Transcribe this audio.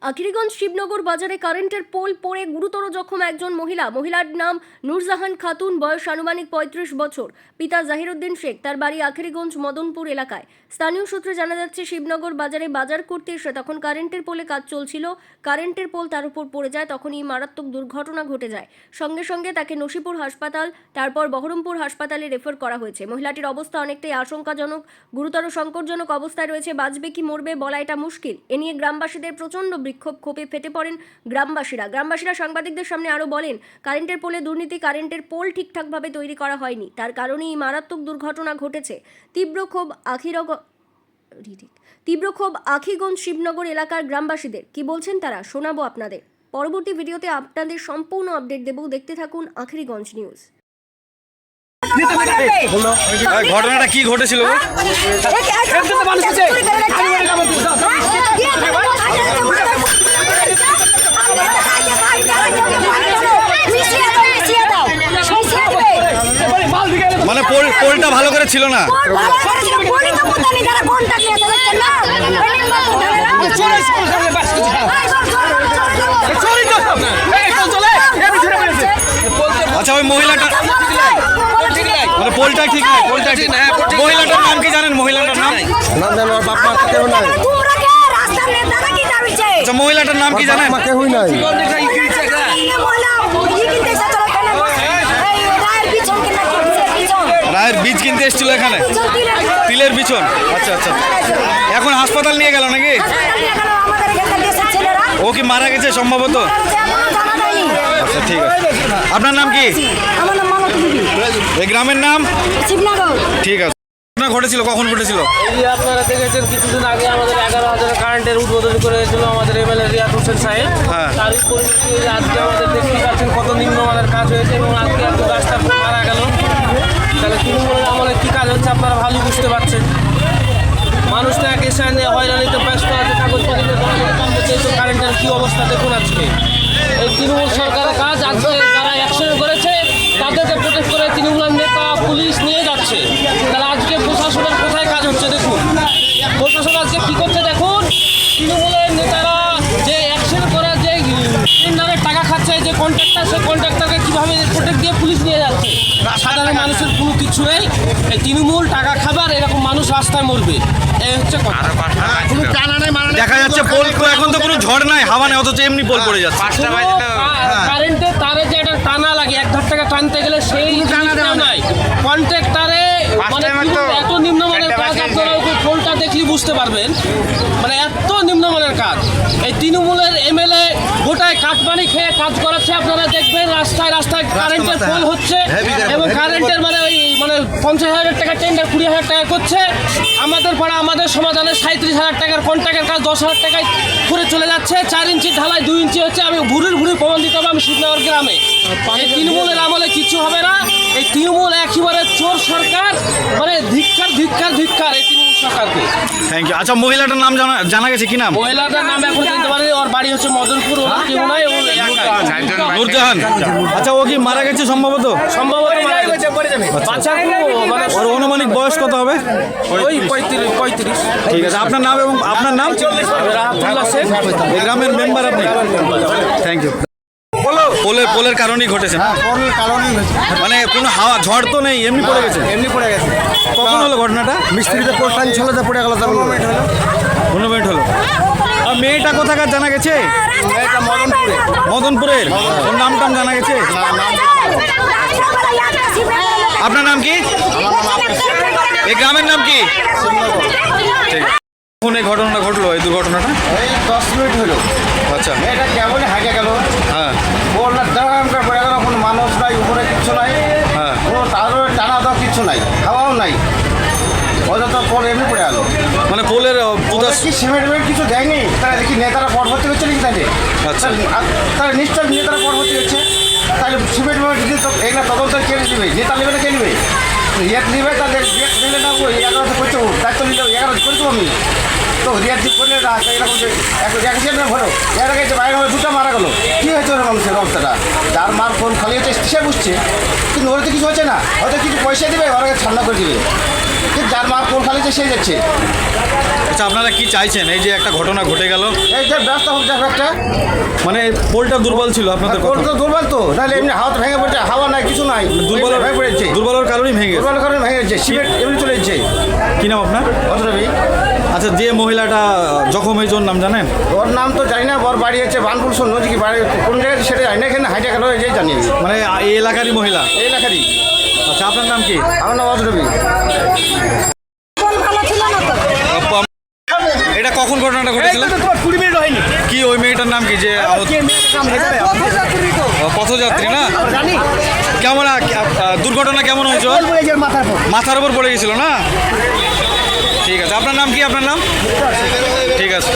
আখিরিগঞ্জ শিবনগর বাজারে কারেন্টের পোল পড়ে গুরুতর জখম একজন মহিলার নাম নূরজাহান খাতুন, বয়স আনুমানিক ৩৫ বছর। পিতা জাহিরউদ্দিন শেখ, তার বাড়ি আখিরিগঞ্জ মদনপুর এলাকায়। স্থানীয় সূত্রে জানা যাচ্ছে, শিবনগর বাজারে বাজার করতে এসে তখন কারেন্টের পোলে কাজ চলছিল। কারেন্টের পোল তার উপর পড়ে যায়, তখনই মারাত্মক দুর্ঘটনা ঘটে যায়। সঙ্গে সঙ্গে তাকে নসিপুর হাসপাতাল, তারপর বহরমপুর হাসপাতালে রেফার করা হয়েছে। মহিলাটির অবস্থা অনেকটাই আশঙ্কাজনক, গুরুতর সংকটজনক অবস্থায় রয়েছে। বাঁচবে কি মরবে বলা এটা মুশকিল। এ নিয়ে গ্রামবাসীদের প্রচণ্ড বিক্ষোভ, ক্ষোভে ফেটে পড়েন গ্রামবাসীরা সাংবাদিকদের সামনে আরও বলেন, কারেন্টের পোলে দুর্নীতি, কারেন্টের পোল ঠিকঠাকভাবে তৈরি করা হয়নি, তার কারণেই মারাত্মক দুর্ঘটনা ঘটেছে। তীব্র ক্ষোভ আখিগঞ্জ শিবনগর এলাকার গ্রামবাসীদের। কি বলছেন তারা শোনাবো আপনাদের। পরবর্তী ভিডিওতে আপনাদের সম্পূর্ণ আপডেট দেব, দেখতে থাকুন আখিরিগঞ্জ নিউজ। ঘটনাটা কি ঘটেছিল? মানে পোলটা ভালো করে ছিল না। আচ্ছা, ওই মহিলাটা মানে পোলটা ঠিক না, পোলটা ঠিক না। মহিলাটার নাম কি জানেন? মহিলাটার নাম আচ্ছা, মহিলাটার নাম কি জানেন? রায়ের বীজ কিনতে এসেছিল এখানে, তিলের বিচন। আচ্ছা আচ্ছা, এখন হাসপাতাল নিয়ে গেল নাকি? ও কি মারা গেছে সম্ভবত? আচ্ছা ঠিক আছে। আপনার নাম কি? এই গ্রামের নাম ঠিক আছে। ঘটেছিল কখন ঘটেছিল? আপনারা দেখেছেন কিছুদিন আগে আমাদের 11,000 কারেন্টের উদ্বোধন করেছিল আমাদের এমএলএ রিয়াদ হোসেন সাহেব। তারই পরিপ্রেক্ষিতে আজকে আমাদের দেখতে পাচ্ছেন কত নিম্নমানের কাজ হয়েছে এবং আজকে একটু রাস্তা মারা গেল। তাহলে তৃণমূলের আমলে কী কাজ হচ্ছে আপনারা ভালোই বুঝতে পারছেন। মানুষ তো এক এসে হয়রানিতে ব্যস্ত আছে, কাগজপত্র কারেন্টের কী অবস্থা দেখুন আজকে। এই তৃণমূল সরকারের কাজ আজকে যারা অ্যাকশন করেছে তাদেরকে প্রোটেক্ট করে তৃণমূলের নেতা পুলিশ নিয়ে যাচ্ছে। তাহলে আজকে প্রশাসনের কোথায় কাজ হচ্ছে দেখুন। প্রশাসন আজকে কী করছে দেখুন। তৃণমূলের নেতারা যে অ্যাকশন করে, যে টেন্ডারের টাকা খাচ্ছে, যে কন্ট্রাক্টর, সেই কন্ট্রাক্টরকে কীভাবে প্রোটেক্ট দিয়ে পুলিশ নিয়ে যাচ্ছে। সাধারণ মানুষের কোনো কিছু নেই। এই তৃণমূল টাকা খাবার, এরকম মানুষ রাস্তায় মরবে, এই হচ্ছে কথা। দেখা যাচ্ছে পোল তো এখন তো কোনো ঝড় নাই, হাওয়া নেই, অথচ এমনি পোল পড়ে যাচ্ছে। কারেন্টের তারে যে একটা টানা লাগে, 1 ধার টাকা টানতে গেলে সেই জিনিসটা নাই। কন্ট্রাক্টরে মানে এত নিম্নমানের কাজ, আপনারা পোলটা দেখলে বুঝতে পারবেন, মানে এত নিম্নমানের কাজ। এই তৃণমূলের এমএলএ গোটায় কাটমানি খেয়ে কাজ করাচ্ছে। আপনারা দেখবেন রাস্তায় রাস্তায় কারেন্টের পোল হচ্ছে এবং কারেন্টের মানে ওই মানে 50,000 টাকা টেন্ডার 20,000 টাকা করছে। আমাদের পাড়া আমাদের সমাধানে 37,000 টাকার কন্ট্রাক্টের কাজ 10,000 টাকায় করে চলে যাচ্ছে। 4 ইঞ্চি ঢালাই, 2 ইঞ্চি হচ্ছে। আমি ভুরুর প্রমাণ দিতে হবে। আমি শিবনগর গ্রামে এই তৃণমূলের আমলে কিছু হবে না। এই তৃণমূল একেবারে চোর সরকার, মানে ধিক্কার ধিক্কার ধিক্কার এই তৃণমূল সরকারকে। Thank you. আচ্ছা, মহিলাটার নাম জানা গেছে কি নাম? মহিলাটার নাম এখন জানতে পারি, ওর বাড়ি হচ্ছে মদনপুর, ওর কেউ নাই, ও নূরজাহান। আচ্ছা, ও কি মারা গেছে সম্ভবত? মারা গেছে। বাচ্চা মানে ওর অনুমানিক বয়স কত হবে? ওই 35। ঠিক আছে। আপনার নাম এবং আপনার নাম? রাহাতুল্লাহ শেখ, এই গ্রামের মেম্বার আপনি। Thank you. পোলের কারণেই ঘটেছে না? মানে কোনো হাওয়া ঝড় তো নেই, এমনি পড়ে গেছে? এমনি পড়ে গেছে। কখন হলো ঘটনাটা? মিস্ত্রিতে পোস্টান ছিল, পড়ে গেল। 15 মিনিট হলো। আর মেয়েটা কোথাকার জানা গেছে? মদনপুরের। ওর নাম টাম জানা গেছে? আপনার নাম কি? এই গ্রামের নাম কি? ঠিক আছে। কখন এই ঘটনাটা ঘটলো, এই দুর্ঘটনাটা? এই 10 মিনিট হলো। আচ্ছা, মেয়েটা কেমন হাঁকে গেল। হ্যাঁ, পড়ে গেল। কোনো মানুষ নাই, উপরে কিচ্ছু নাই। হ্যাঁ, কোনো তারও টানা দেওয়া কিচ্ছু নাই, খাওয়াও নাই। অযথা পরে এমনি পড়ে গেল। মানে পোলের কি সিমেন্ট কিছু দেয়নি? তারা দেখি নেতারা পরবর্তী হচ্ছে নাকি তাহলে? আচ্ছা, তাহলে নিশ্চয় নেতারা পরবর্তী হচ্ছে। তাহলে সিমেন্ট যদি এগুলো তদন্ত কে নেবে? নেতা নেবে না কে নেবে? রিয়াদ নেবে, তাদের রিয়াদ নিলে না, ওই 11 করছে, দায়িত্ব নিলে 11 করে দেবো আমি। তো রিয়াদ ঠিক করলে এরকম ভোটো এর আগে যে বাইরে দুটো মারা গেলো, কী হয়েছে ওর মানুষের অবস্থাটা? যার মার ফোন খালি হচ্ছে সে বুঝছে, কিন্তু ওরা তো কিছু হচ্ছে না। হয়তো কিছু পয়সা দেবে, ওরা ঠান্ডা করে দেবে। ঠিক যার মা পোল খালিছে সে যাচ্ছে। আচ্ছা আপনারা কি চাইছেন এই যে একটা ঘটনা ঘটে গেল? এই যে ব্যস্ত হোক যা একটা মানে পোলটা দুর্বল ছিল আপনাদের পোল কথা? তো দুর্বল তো, তাহলে এমনি হাওয়া ভেঙে পড়ছে, হাওয়া নাই কিছু নাই, দুর্বল ভেঙে পড়েছে, দুর্বলের কারণেই ভেঙে গেছে। দুর্বল কারণে ভেঙে যাচ্ছে, সিমেন্ট এমনি চলে যাচ্ছে। কি নাম আপনার? অতরবি। আচ্ছা যে মহিলাটা জখম হয়েছে ওর নাম জানেন? ওর নাম তো জানি না, ওর বাড়ি হচ্ছে বানপুর সন্ন্য কি বাড়ি কোন জায়গায় সেটা জানি না, এখানে হাইটে গেল এই জানি আমি। মানে এই এলাকারই মহিলা? এই এলাকারই। আচ্ছা আপনার নাম কি? আমার নাম অতরবি। এটা কখন ঘটনাটা ঘটেছিল? 20 মিনিট হয়নি। কি ওই মেয়েটার নাম কি যে পথযাত্রী না? কেমন দুর্ঘটনা কেমন হয়েছে? মাথার উপর পড়ে গেছিল না? ঠিক আছে, আপনার নাম কি? আপনার নাম? ঠিক আছে।